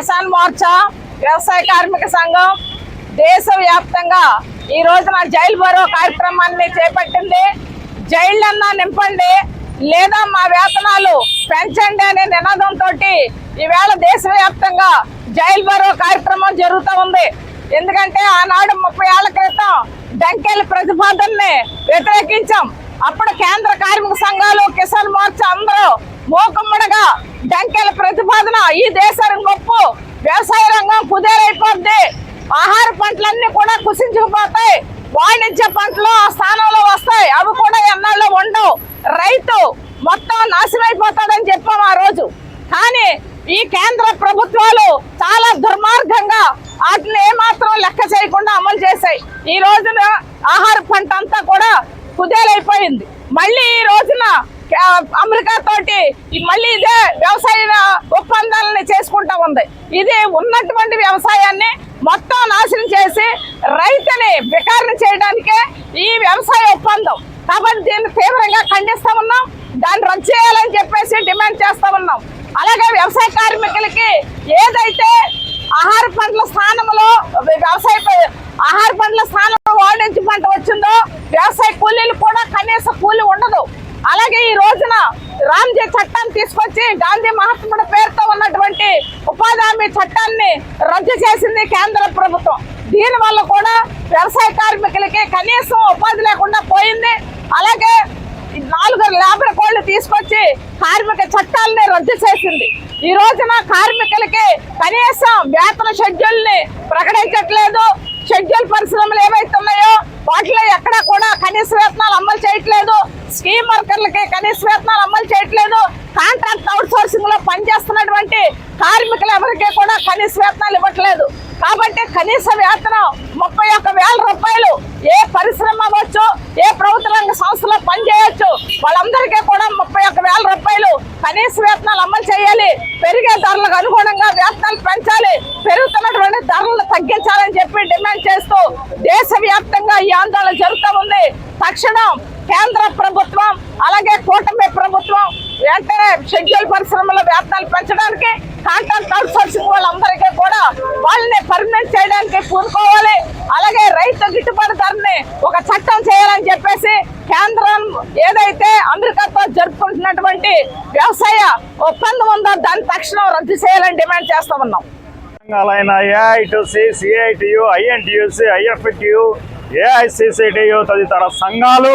కిసాన్ మోర్చా వ్యవసాయ కార్మిక సంఘం దేశవ్యాప్తంగా ఈ రోజున జైలు భరో కార్యక్రమాన్ని చేపట్టింది. జైళ్ళన్నా నింపండి లేదా మా వేతనాలు పెంచండి అనే నినాదంతో ఈవేళ దేశవ్యాప్తంగా జైలు భరో కార్యక్రమం జరుగుతూ ఉంది. ఎందుకంటే ఆనాడు 30 ఏళ్ల క్రితం డంకెల్ ప్రతిపాదనని వ్యతిరేకించాం. అప్పుడు కేంద్ర కార్మిక సంఘాలు కిసాన్ మోర్చా అందరూ మూకుమ్మడిగా డంకెల్ ప్రతిపాదన ఈ దేశానికి గొప్ప వ్యవసాయ రంగం కుదేరైపోద్ది, ఆహార పంటలన్నీ కూడా కుసించుకుపోతాయి, వాణిజ్య పంటలు ఆ స్థానంలో వస్తాయి, అవి కూడా ఎన్నాళ్ళు ఉండవు, రైతు మొత్తం నాశనమైపోతాడని చెప్పాం ఆ రోజు. కానీ ఈ కేంద్ర ప్రభుత్వాలు చాలా దుర్మార్గంగా వాటిని ఏమాత్రం లెక్క చేయకుండా అమలు చేశాయి. ఈ రోజున ఆహార పంట అంతా కూడా కుదేలైపోయింది. మళ్ళీ ఈ రోజున అమెరికా తోటి మళ్ళీ ఇదే వ్యవసాయ ఒప్పందాలని చేసుకుంటా ఉంది. ఇది ఉన్నటువంటి వ్యవసాయాన్ని మొత్తం నాశనం చేసి రైతుని బికారిని చేయడానికే ఈ వ్యవసాయ ఒప్పందం. కాబట్టి దీన్ని తీవ్రంగా ఖండిస్తా ఉన్నాం, దాన్ని రద్దు చేయాలని చెప్పేసి డిమాండ్ చేస్తా ఉన్నాం. అలాగే వ్యవసాయ కార్మికులకి ఏదైతే ఆహార పంటల స్థానంలో ఆహార పంటల స్థానంలో వాణిజ్య పంట వచ్చిందో వ్యవసాయ కూలీలు కూడా కనీస కూలి ఉండదు. అలాగే ఈ రోజున రామ్జీ చట్టాన్ని తీసుకొచ్చి గాంధీ మహాత్ముడి పేరుతో ఉన్నటువంటి ఉపాధి హామీ చట్టాన్ని రద్దు చేసింది కేంద్ర ప్రభుత్వం. దీని వల్ల కూడా వ్యవసాయ కార్మికులకి కనీసం ఉపాధి లేకుండా పోయింది. అలాగే 4 లేబర్ కోడ్లు తీసుకొచ్చి కార్మిక చట్టాలని రద్దు చేసింది. ఈ రోజున కార్మికులకి కనీసం వేతన షెడ్యూల్ని ప్రకటించట్లేదు. షెడ్యూల్ పరిశ్రమలు ఏవైతే ఉన్నాయో వాటిలో ఎక్కడా కూడా కనీస వేతనాలు అమలు చేయట్లేదు. స్కీమ్ వర్కర్లకి కనీస వేతనాలు అమలు చేయట్లేదు. కాంట్రాక్ట్ అవుట్ సోర్సింగ్ లో పనిచేస్తున్నటువంటి కార్మికులు ఎవరికి కూడా కనీస వేతనాలు ఇవ్వట్లేదు. కాబట్టి కనీస వేతనం 31,000 రూపాయలు ఏ పరిశ్రమ అవ్వచ్చు, ఏ ప్రభుత్వ రంగ సంస్థలో పనిచేయవచ్చు, వాళ్ళందరికీ కూడా 31,000 రూపాయలు కనీస వేతనాలు అమలు చేయాలి. పెరిగే ధరలకు అనుగుణంగా వేతనాలు పెంచాలి, పెరుగుతున్నటువంటి ధరలు తగ్గించాలని చెప్పి డిమాండ్ చేస్తూ దేశవ్యాప్తంగా ఈ ఆందోళన జరుగుతూ ఉంది. తక్షణం కేంద్ర ప్రభుత్వం అలాగే కూటమి ప్రభుత్వం వెంటనే షెడ్యూల్ పరిశ్రమల వేతనాలు పెంచడానికి, కాంట్రాక్ట్ అవుట్ సోర్సింగ్ వాళ్ళందరికీ కూడా వాళ్ళని పర్మనెంట్ చేయడానికి పూనుకోవాలి. అలాగే రైతు గిట్టుబాటు ధరని ఒక చట్టం చేయాలని చెప్పేసి కేంద్రం ఏదైతే అమెరికాతో జరుపుకుంటున్నటువంటి వ్యవసాయ ఒప్పందం ఉందో దాన్ని తక్షణం రద్దు చేయాలని డిమాండ్ చేస్తా ఉన్నాం. సంఘాలైన AITC, CITU, INTUC, IFTU, AICCTU తదితర సంఘాలు,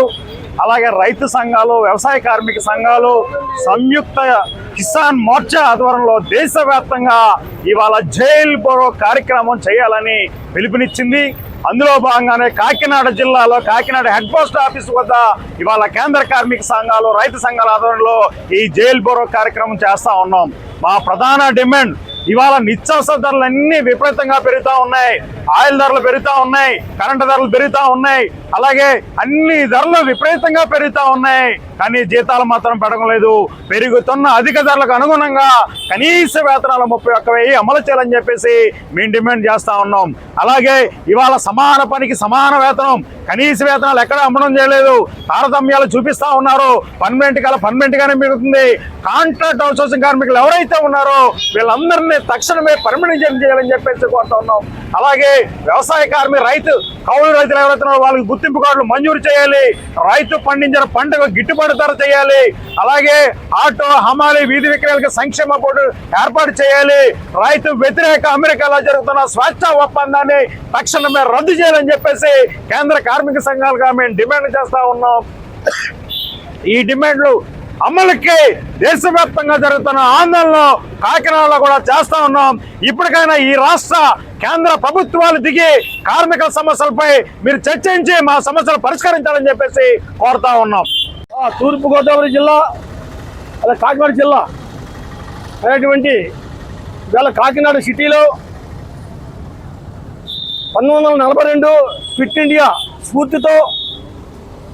అలాగే రైతు సంఘాలు, వ్యవసాయ కార్మిక సంఘాలు సంయుక్త కిసాన్ మోర్చా ఆధ్వర్యంలో దేశవ్యాప్తంగా ఇవాళ జైల్ భరో కార్యక్రమం చేయాలని పిలుపునిచ్చింది. అందులో భాగంగానే కాకినాడ జిల్లాలో కాకినాడ హెడ్ పోస్ట్ ఆఫీస్ వద్ద ఇవాళ కేంద్ర కార్మిక సంఘాలు, రైతు సంఘాల ఆధ్వర్యంలో ఈ జైల్ భరో కార్యక్రమం చేస్తా ఉన్నాం. మా ప్రధాన డిమాండ్ ఇవాళ నిత్యావసర ధరలు అన్ని విపరీతంగా పెరుగుతూ ఉన్నాయి. ఆయిల్ ధరలు పెరుగుతూ ఉన్నాయి, కరెంటు ధరలు పెరుగుతూ ఉన్నాయి, అలాగే అన్ని ధరలు విపరీతంగా పెరుగుతూ ఉన్నాయి. కానీ జీతాలు మాత్రం పెరగడం లేదు. పెరుగుతున్న అధిక ధరలకు అనుగుణంగా కనీస వేతనాలు 31,000 అమలు చేయాలని చెప్పేసి మేము డిమాండ్ చేస్తా ఉన్నాం. అలాగే ఇవాళ సమాన పనికి సమాన వేతనం, కనీస వేతనాలు ఎక్కడ అమ్మడం చేయలేదు. తారతమ్యాలు చూపిస్తా ఉన్నారు. పర్మనెంట్ గానే మిగులుతుంది. కాంట్రాక్ట్ అవుట్ సోర్సింగ్ కార్మికులు ఎవరైతే ఉన్నారో వీళ్ళందరినీ తక్షణమే పర్మనెంట్ చేయాలని చెప్పేసి కోరుతా ఉన్నాం. అలాగే వ్యవసాయ కార్మిక కౌలు రైతులు ఎవరైతే ఉన్నారో వాళ్ళకి గుర్తింపు కార్డులు మంజూరు చేయాలి. రైతు పండించిన పంటకు గిట్టుబాటు ధర చేయాలి. అలాగే ఆటో, హమాలి, వీధి విక్రయాలకు సంక్షేమ బోర్డు ఏర్పాటు చేయాలి. రైతు వ్యతిరేక అమెరికాలో జరుగుతున్న స్వేచ్ఛ ఒప్పందాన్ని తక్షణమే రద్దు చేయాలని చెప్పేసి కేంద్ర కార్మిక సంఘాలుగా మేము డిమాండ్ చేస్తా ఉన్నాం. ఈ డిమాండ్లు అమలుకి దేశవ్యాప్తంగా జరుగుతున్న ఆందోళనలు కాకినాడలో కూడా చేస్తా ఉన్నాం. ఇప్పటికైనా ఈ రాష్ట్ర కేంద్ర ప్రభుత్వాలు దిగి కార్మికుల సమస్యలపై మీరు చర్చించి మా సమస్యలు పరిష్కరించాలని చెప్పేసి కోరుతా ఉన్నాం. తూర్పుగోదావరి జిల్లా అలా కాకినాడ జిల్లా అనేటువంటి ఇవాళ కాకినాడ సిటీలో 1942 క్విట్ ఇండియా స్ఫూర్తితో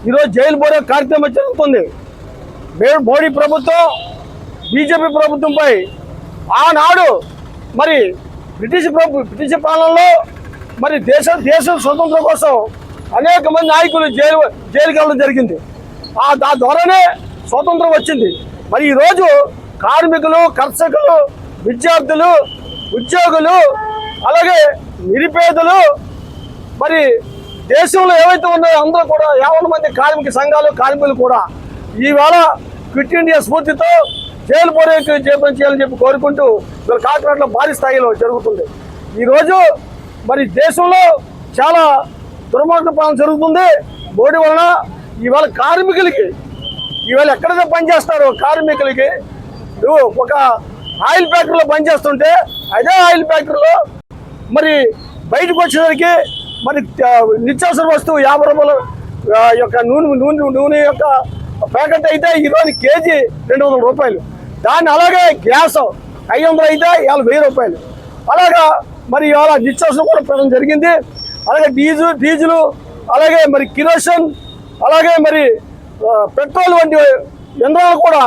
ఈరోజు జైలు భరో కార్యక్రమం జరుగుతుంది. మోడీ ప్రభుత్వం బీజేపీ ప్రభుత్వంపై ఆనాడు మరి బ్రిటిష్ పాలనలో మరి దేశం స్వతంత్రం కోసం అనేక మంది నాయకులు జైలుకి వెళ్ళడం జరిగింది. ఆ ద్వారానే స్వతంత్రం వచ్చింది. మరి ఈరోజు కార్మికులు, కర్షకులు, విద్యార్థులు ఉద్యోగులు, అలాగే నిరుపేదలు, మరి దేశంలో ఏవైతే ఉన్నాయో అందరూ కూడా 50 మంది కార్మిక సంఘాలు, కార్మికులు కూడా ఈవేళ క్విట్ ఇండియా స్ఫూర్తితో జైలు పోరాటం చేయాలని చెప్పి కోరుకుంటూ వీళ్ళ కాకినాడలో భారీ స్థాయిలో జరుగుతుంది. ఈరోజు మరి దేశంలో చాలా దుర్మార్గ పాలన జరుగుతుంది మోడీ వలన. ఇవాళ కార్మికులకి ఇవాళ ఎక్కడైతే పనిచేస్తారో కార్మికులకి ఒక ఆయిల్ ఫ్యాక్టరీలో పనిచేస్తుంటే అదే ఆయిల్ ఫ్యాక్టరీలో మరి బయటకు వచ్చేసరికి మరి నిత్యావసర వస్తువు 50 రూపాయలు యొక్క నూనె యొక్క ప్యాకెట్ అయితే ఈరోజు కేజీ 200 రూపాయలు. దాన్ని అలాగే గ్యాస్ 500 అయితే ఇవాళ 1000 రూపాయలు. అలాగా మరి ఇవాళ నిత్యావసరం కూడా పెట్టడం జరిగింది. అలాగే డీజిల్ అలాగే మరి కిరోసిన్ అలాగే మరి పెట్రోల్ వంటి యంత్రాలు కూడా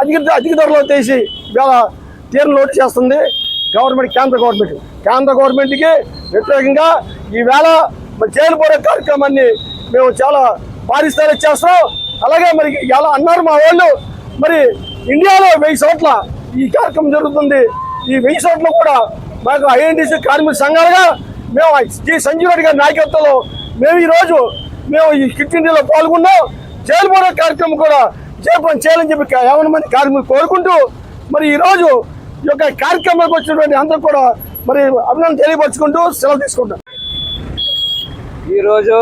అధిక ధరలో తీసి ఇవాళ తీరని లోటు చేస్తుంది కేంద్ర గవర్నమెంట్కి వ్యతిరేకంగా ఈవేళ మరి జైలు పోరే కార్యక్రమాన్ని మేము చాలా భారీ స్థాయిలో చేస్తాం. అలాగే మరి ఇలా అన్నారు మా వాళ్ళు, మరి ఇండియాలో 1000 చోట్ల ఈ కార్యక్రమం జరుగుతుంది. ఈ 1000 చోట్ల కూడా మాకు ఐఎన్టీసీ కార్మిక సంఘాలుగా మేము జి సంజీవ్ రెడ్డి గారి నాయకత్వంలో మేము ఈరోజు ఈ క్విట్ ఇండియాలో పాల్గొన్నాం. జైలు పోరే కార్యక్రమం కూడా జయప్రదం చేయాలని చెప్పి 50 మంది కార్మికులు కోరుకుంటూ మరి ఈరోజు ఈ యొక్క కార్యక్రమానికి వచ్చినటువంటి అందరూ కూడా మరి అభినందన తెలియపరుచుకుంటూ సెలవు తీసుకుంటాం. ఈరోజు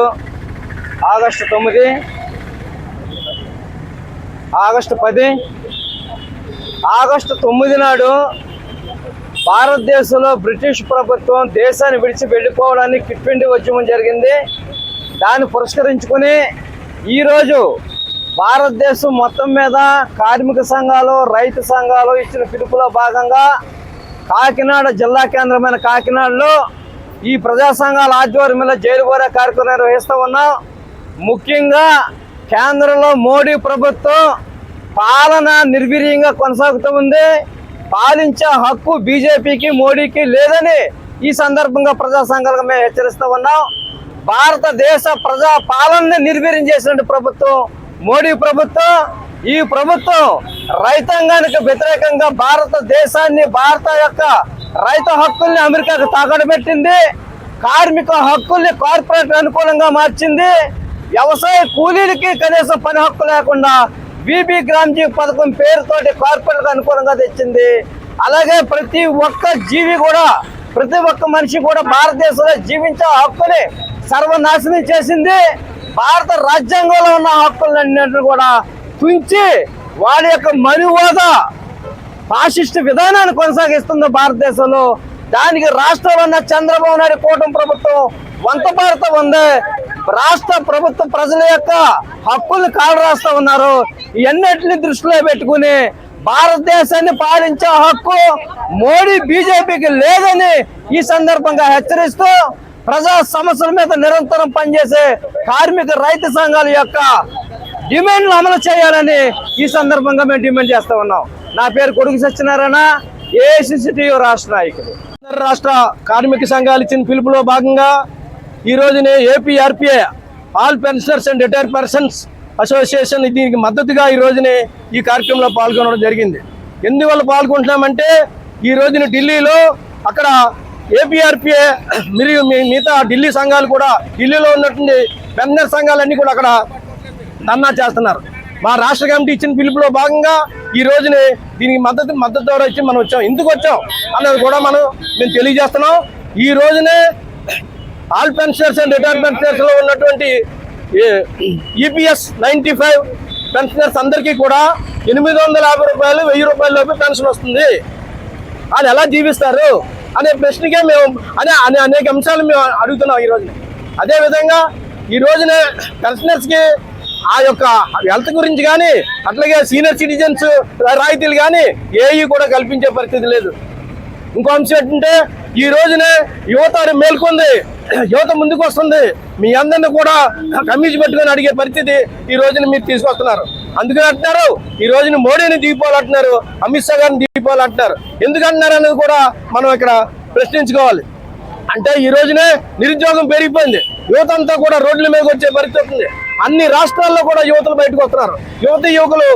ఆగస్టు 9, ఆగస్టు 10, ఆగస్టు 9 నాడు భారతదేశంలో బ్రిటిష్ ప్రభుత్వం దేశాన్ని విడిచి వెళ్ళిపోవడానికి క్విట్ ఇండియా ఉద్యమం జరిగింది. దాన్ని పురస్కరించుకుని ఈరోజు భారతదేశం మొత్తం మీద కార్మిక సంఘాలు, రైతు సంఘాలు ఇచ్చిన పిలుపులో భాగంగా కాకినాడ జిల్లా కేంద్రమైన కాకినాడలో ఈ ప్రజా సంఘాల ఆధ్వర్యంలో జైలు పోరే కార్యక్రమం నిర్వహిస్తూ ఉన్నాం. ముఖ్యంగా కేంద్రంలో మోడీ ప్రభుత్వం పాలన నిర్వీర్యంగా కొనసాగుతూ ఉంది. పాలించే హక్కు బీజేపీకి, మోడీకి లేదని ఈ సందర్భంగా ప్రజా సంఘాలుగా మేము హెచ్చరిస్తూ ఉన్నాం. భారతదేశ ప్రజా పాలనని నిర్వీర్యం చేసిన ప్రభుత్వం మోడీ ప్రభుత్వం. ఈ ప్రభుత్వం రైతాంగానికి వ్యతిరేకంగా భారతదేశాన్ని, భారత యొక్క రైతు హక్కుల్ని అమెరికాకు తాకట్టు పెట్టింది. కార్మిక హక్కుల్ని కార్పొరేట్ అనుకూలంగా మార్చింది. వ్యవసాయ కూలీలకి కనీసం పని హక్కు లేకుండా బీబీ గ్రామ్జీ పథకం పేరుతోటి కార్పొరేట్ అనుకూలంగా తెచ్చింది. అలాగే ప్రతి ఒక్క జీవి కూడా, ప్రతి ఒక్క మనిషి కూడా భారతదేశంలో జీవించే హక్కుని సర్వనాశనం చేసింది. భారత రాజ్యాంగంలో ఉన్న హక్కులన్నింటినీ కూడా తుంచి వాడి యొక్క మనువాద ఫాసిస్ట్ విధానాన్ని కొనసాగిస్తుంది భారతదేశంలో. దానికి రాష్ట్రంలో ఉన్న చంద్రబాబు నాయుడు కూటమి ప్రభుత్వం వంతపాడుతూ ఉంది. రాష్ట్ర ప్రభుత్వం ప్రజల యొక్క హక్కుల్ని కాలు రాస్తూ ఉన్నారు. ఇవన్నిటిని దృష్టిలో పెట్టుకుని భారతదేశాన్ని పాలించే హక్కు మోడీ బీజేపీకి లేదని ఈ సందర్భంగా హెచ్చరిస్తూ ప్రజా సమస్యల మీద నిరంతరం పనిచేసే కార్మిక రైతు సంఘాల యొక్క డిమాండ్లు అమలు చేయాలని ఈ సందర్భంగా మేము డిమాండ్ చేస్తూ ఉన్నాం. నా పేరు కొడుకు సత్యనారాయణ, ఏఐసిసిటియు రాష్ట్ర నాయకుడు. రాష్ట్ర కార్మిక సంఘాలు ఇచ్చిన పిలుపులో భాగంగా ఈ రోజునే ఏపీఆర్పిఏ all pensioners and retired persons association దీనికి మద్దతుగా ఈ రోజునే ఈ కార్యక్రమంలో పాల్గొనడం జరిగింది. ఎందువల్ల పాల్గొంటున్నామంటే ఈ రోజున ఢిల్లీలో అక్కడ ఏపీఆర్పిఏ మరియు మిగతా ఢిల్లీ సంఘాలు కూడా, ఢిల్లీలో ఉన్నటువంటి పెన్షనర్ సంఘాలన్నీ కూడా అక్కడ ధర్నా చేస్తున్నారు. మా రాష్ట్ర కమిటీ ఇచ్చిన పిలుపులో భాగంగా ఈ రోజునే దీనికి మద్దతు ద్వారా ఇచ్చి మనం వచ్చాం. ఎందుకు వచ్చాం అన్నది కూడా మేము తెలియజేస్తున్నాం. ఈ రోజునే all pensioners and retired pensioners లో ఉన్నటువంటి ఈపీఎస్ 95 పెన్షనర్స్ అందరికీ కూడా 850 రూపాయలు, 1000 రూపాయల లోపు పెన్షన్ వస్తుంది. అది ఎలా జీవిస్తారు అనే ప్రశ్నకే మేము అనేక అంశాలు మేము అడుగుతున్నాం ఈ రోజున. అదేవిధంగా ఈ రోజున పెన్షనర్స్కి ఆ యొక్క హెల్త్ గురించి కానీ, అట్లాగే సీనియర్ సిటిజన్స్ రాయితీలు కానీ ఏవి కూడా కల్పించే పరిస్థితి లేదు. ఇంకో అంశం ఏంటంటే ఈ రోజునే యువత మేల్కొంది, యువత ముందుకు వస్తుంది. మీ అందరినీ కూడా కమిటీ పెట్టుకొని అడిగే పరిస్థితి ఈ రోజున మీరు తీసుకొస్తున్నారు. అందుకని అంటున్నారు ఈ రోజున మోడీని దిగిపోవాలంటున్నారు, అమిత్ షా గారిని దిగిపోవాలంటున్నారు. ఎందుకంటున్నారు అనేది కూడా మనం ఇక్కడ ప్రశ్నించుకోవాలి. అంటే ఈ రోజునే నిరుద్యోగం పెరిగిపోయింది, యువత అంతా కూడా రోడ్ల మీదకి వచ్చే పరిస్థితి ఉంది. అన్ని రాష్ట్రాల్లో కూడా యువతులు బయటకు వస్తున్నారు. యువకులు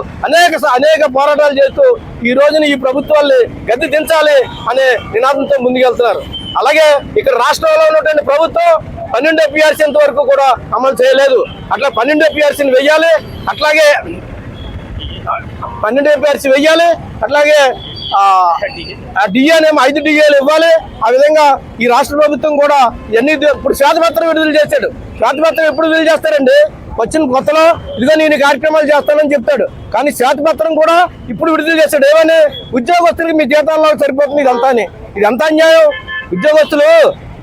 అనేక పోరాటాలు చేస్తూ ఈ రోజున ఈ ప్రభుత్వాన్ని గద్దె దించాలి అనే నినాదంతో ముందుకెళ్తున్నారు. అలాగే ఇక్కడ రాష్ట్రంలో ఉన్నటువంటి ప్రభుత్వం 12వ PRC వరకు కూడా అమలు చేయలేదు. అట్లా 12వ PRCని వెయ్యాలి. అట్లాగే 12వ PRC వెయ్యాలి. అట్లాగే డిఏనేమో 5 డిఏలు ఇవ్వాలి. ఆ విధంగా ఈ రాష్ట్ర ప్రభుత్వం కూడా ఇవన్నీ ఇప్పుడు శ్వేతపత్రం విడుదల చేశాడు. శ్వేతపత్రం ఎప్పుడు విడుదల చేస్తారండి? వచ్చిన కొత్తలో ఇదిగో నేను కార్యక్రమాలు చేస్తానని చెప్తాడు. కానీ శ్వేతపత్రం కూడా ఇప్పుడు విడుదల చేశాడు. ఏమని? ఉద్యోగస్తులకి మీ జీతాల్లో సరిపోతుంది ఇదంతా అన్యాయం. ఉద్యోగస్తులు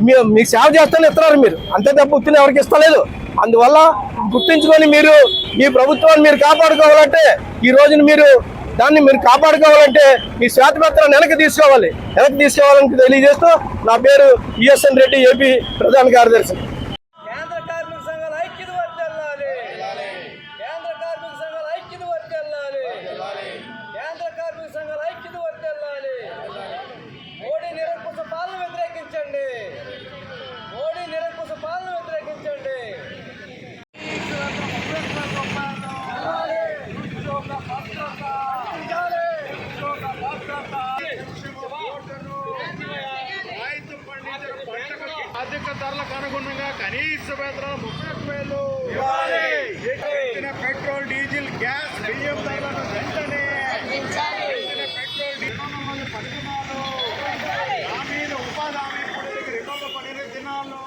మీకు సేవ చేస్తానే ఇస్తున్నారు మీరు, అంతే తప్ప ఉత్తిని ఎవరికి ఇస్తలేదు. అందువల్ల గుర్తించుకొని మీరు ఈ ప్రభుత్వాన్ని మీరు కాపాడుకోవాలంటే ఈ రోజున మీరు కాపాడుకోవాలంటే మీ శ్వేతపత్రాన్ని వెనక్కి తీసుకోవాలని తెలియజేస్తూ నా పేరు ఈఎస్ఎన్ రెడ్డి, ఏపీ ప్రధాన కార్యదర్శి. కేంద్ర కార్మిక సంఘాల ఐక్యత వర్ధిల్లాలి. కేంద్ర కార్మిక సంఘాల ఐక్యత వర్ధిల్లాలి. కేంద్ర కార్మిక సంఘాల ఐక్యత వర్ధిల్లాలి. మోడీ నిరంకుశ పాలన వ్యతిరేకించండి. మోడీ నిరంకుశ పాలన వ్యతిరేకించండి. అధిక ధరలకు అనుగుణంగా కనీస వేతనాలు 31,000. పెట్రోల్, డీజిల్, గ్యాస్, బియ్యం ధరలను వెంటనే పెట్రోల్, డీజిల్ పడుతున్నాను. గ్రామీణ ఉపాధి హామీ కూలీలకు రిపబ్ల పడిన దినాలు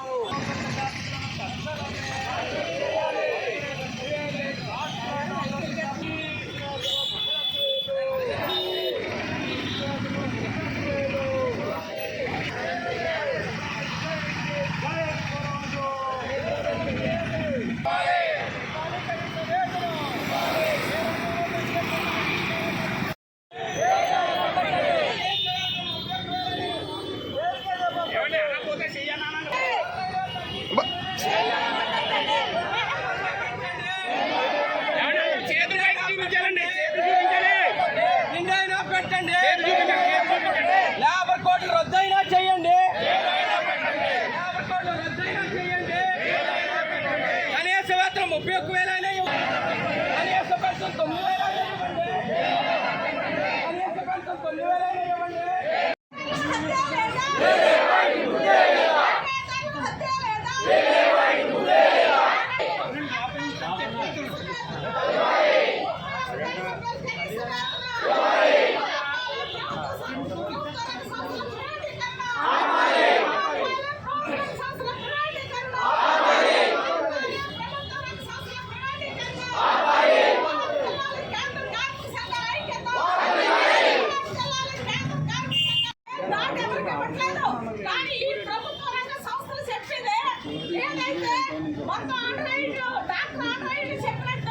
లేబర్ కోడ్లు రద్దయినా చేయండి. కనీస వేతనం 31,000 కనీస పెన్షన్ 9,000 ఇవ్వండి. కనీస పెన్షన్ 9,000 ఇవ్వండి. కానీ ఈ ప్రభుత్వ రంగ సంస్థలు చెప్పిందే ఏదైతే మొత్తం డాక్టర్ చెప్పినట్టు